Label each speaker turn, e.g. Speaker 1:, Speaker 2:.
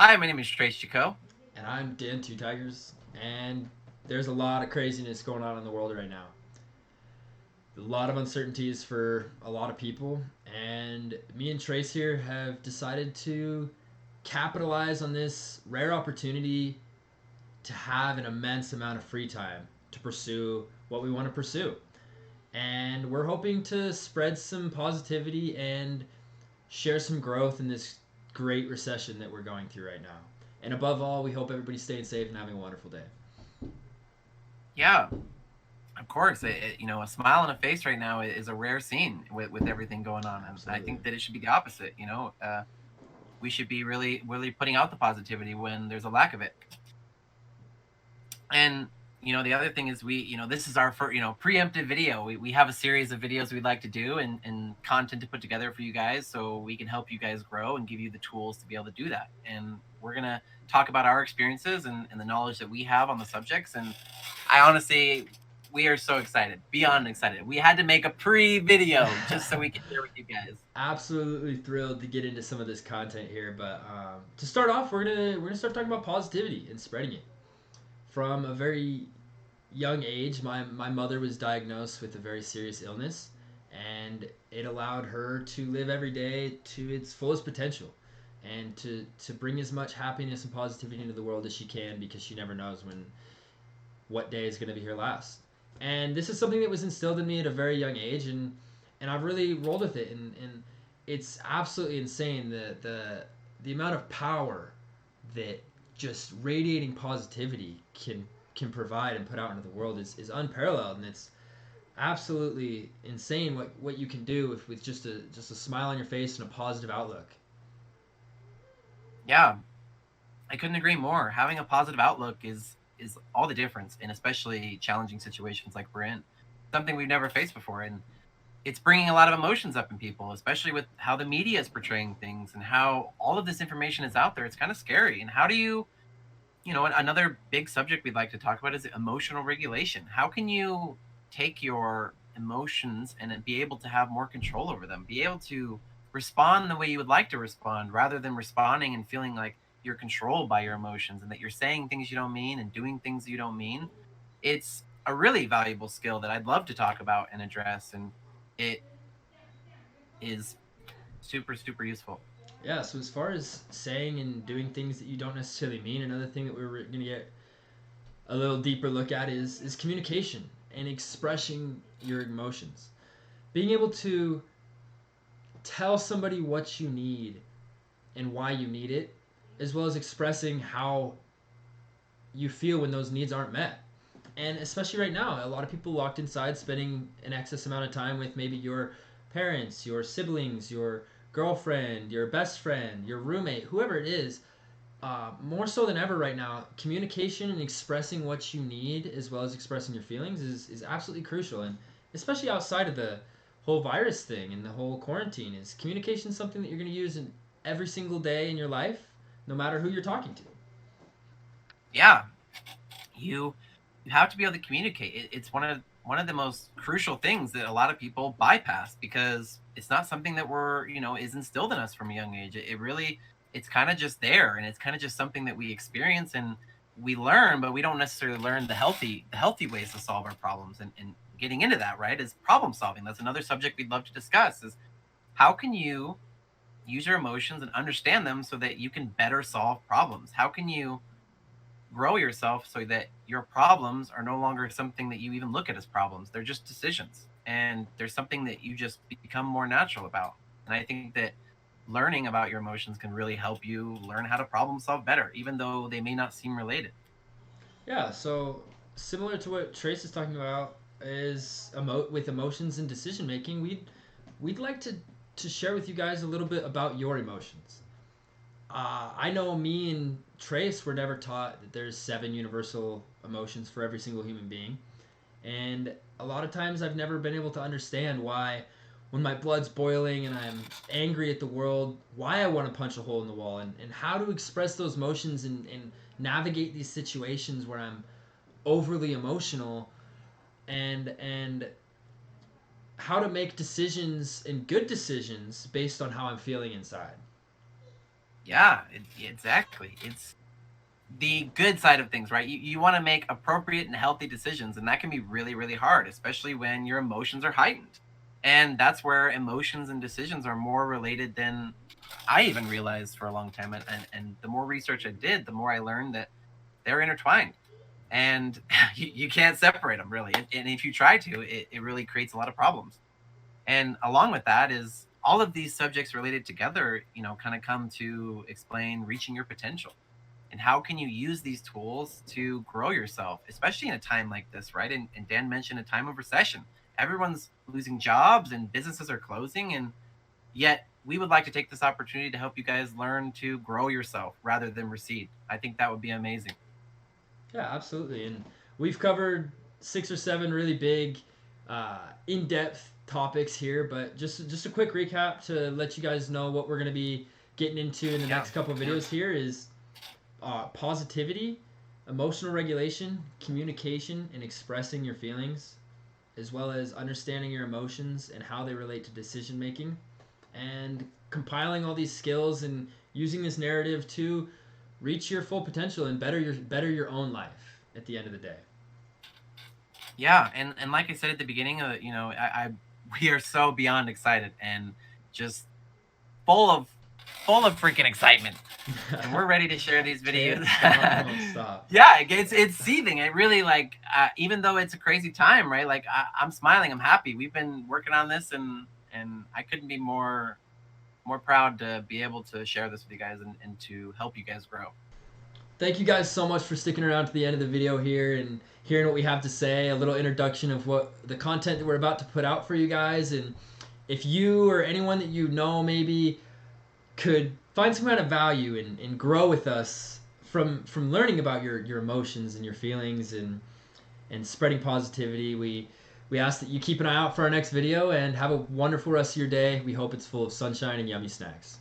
Speaker 1: Hi, my name is Trace Chico.
Speaker 2: And I'm Dan Two Tigers, and there's a lot of craziness going on in the world right now. A lot of uncertainties for a lot of people, and me and Trace here have decided to capitalize on this rare opportunity to have an immense amount of free time to pursue what we want to pursue. And we're hoping to spread some positivity and share some growth in this great recession that we're going through right now. And above all, we hope everybody's staying safe and having a wonderful day.
Speaker 1: Yeah, of course. A smile on a face right now is a rare scene with everything going on, and I
Speaker 2: Absolutely.
Speaker 1: think that it should be the opposite. We should be really putting out the positivity when there's a lack of it. And the other thing is this is our first preemptive video. We have a series of videos we'd like to do and content to put together for you guys so we can help you guys grow and give you the tools to be able to do that. And we're gonna talk about our experiences and the knowledge that we have on the subjects. And I honestly, we are so excited, beyond excited. We had to make a pre-video just so we could share with you guys.
Speaker 2: Absolutely thrilled to get into some of this content here, but to start off, we're gonna start talking about positivity and spreading it. From a very young age, my mother was diagnosed with a very serious illness, and it allowed her to live every day to its fullest potential, and to bring as much happiness and positivity into the world as she can, because she never knows when what day is going to be her last. And this is something that was instilled in me at a very young age, and I've really rolled with it, and it's absolutely insane the amount of power that just radiating positivity can provide and put out into the world is unparalleled, and it's absolutely insane what you can do with just a smile on your face and a positive outlook.
Speaker 1: Yeah, I couldn't agree more. Having a positive outlook is all the difference in especially challenging situations like we're in. Something we've never faced before, and it's bringing a lot of emotions up in people, especially with how the media is portraying things and how all of this information is out there. It's kind of scary. And how do another big subject we'd like to talk about is emotional regulation. How can you take your emotions and be able to have more control over them, be able to respond the way you would like to respond rather than responding and feeling like you're controlled by your emotions and that you're saying things you don't mean and doing things you don't mean? It's a really valuable skill that I'd love to talk about and address. And it is super useful.
Speaker 2: Yeah, so as far as saying and doing things that you don't necessarily mean, another thing that we're going to get a little deeper look at is communication and expressing your emotions. Being able to tell somebody what you need and why you need it, as well as expressing how you feel when those needs aren't met. And especially right now, a lot of people locked inside, spending an excess amount of time with maybe your parents, your siblings, your girlfriend, your best friend, your roommate, whoever it is. More so than ever right now, communication and expressing what you need, as well as expressing your feelings, is absolutely crucial. And especially outside of the whole virus thing and the whole quarantine, is communication something that you're going to use in every single day in your life, no matter who you're talking to.
Speaker 1: Yeah, you you have to be able to communicate. It's one of the most crucial things that a lot of people bypass because it's not something that is instilled in us from a young age. It really it's kind of just there, and it's kind of just something that we experience and we learn, but we don't necessarily learn the healthy ways to solve our problems. And getting into that, right, is problem solving. That's another subject we'd love to discuss. Is how can you use your emotions and understand them so that you can better solve problems? How can you grow yourself so that your problems are no longer something that you even look at as problems? They're just decisions. And there's something that you just become more natural about. And I think that learning about your emotions can really help you learn how to problem solve better, even though they may not seem related.
Speaker 2: Yeah, so similar to what Trace is talking about is with emotions and decision making, we'd like to share with you guys a little bit about your emotions. I know me and Trace were never taught that there's 7 universal emotions for every single human being. And a lot of times I've never been able to understand why, when my blood's boiling and I'm angry at the world, why I want to punch a hole in the wall, and how to express those emotions and navigate these situations where I'm overly emotional, and how to make decisions and good decisions based on how I'm feeling inside.
Speaker 1: Yeah, exactly. It's the good side of things, right? You want to make appropriate and healthy decisions, and that can be really, really hard, especially when your emotions are heightened. And that's where emotions and decisions are more related than I even realized for a long time. And the more research I did, the more I learned that they're intertwined. And you can't separate them really. And if you try to, it really creates a lot of problems. And along with that is all of these subjects related together, kind of come to explain reaching your potential and how can you use these tools to grow yourself, especially in a time like this, right? And Dan mentioned a time of recession. Everyone's losing jobs and businesses are closing, and yet we would like to take this opportunity to help you guys learn to grow yourself rather than recede. I think that would be amazing.
Speaker 2: Yeah, absolutely. And we've covered 6 or 7 really big, in-depth topics here, but just a quick recap to let you guys know what we're going to be getting into in the
Speaker 1: Yeah,
Speaker 2: next couple of
Speaker 1: sure.
Speaker 2: videos here is positivity, emotional regulation, communication, and expressing your feelings, as well as understanding your emotions and how they relate to decision making, and compiling all these skills and using this narrative to reach your full potential and better your own life at the end of the day.
Speaker 1: Yeah, and like I said at the beginning, I we are so beyond excited and just full of full of freaking excitement, and we're ready to share these videos.
Speaker 2: Can't stop, won't stop.
Speaker 1: Yeah, it's seething. It really like even though it's a crazy time, right? Like I'm smiling, I'm happy. We've been working on this, and I couldn't be more proud to be able to share this with you guys and to help you guys grow.
Speaker 2: Thank you guys so much for sticking around to the end of the video here and hearing what we have to say, a little introduction of what the content that we're about to put out for you guys. And if you or anyone that you know maybe could find some kind of value and grow with us from learning about your emotions and your feelings and spreading positivity, we ask that you keep an eye out for our next video and have a wonderful rest of your day. We hope it's full of sunshine and yummy snacks.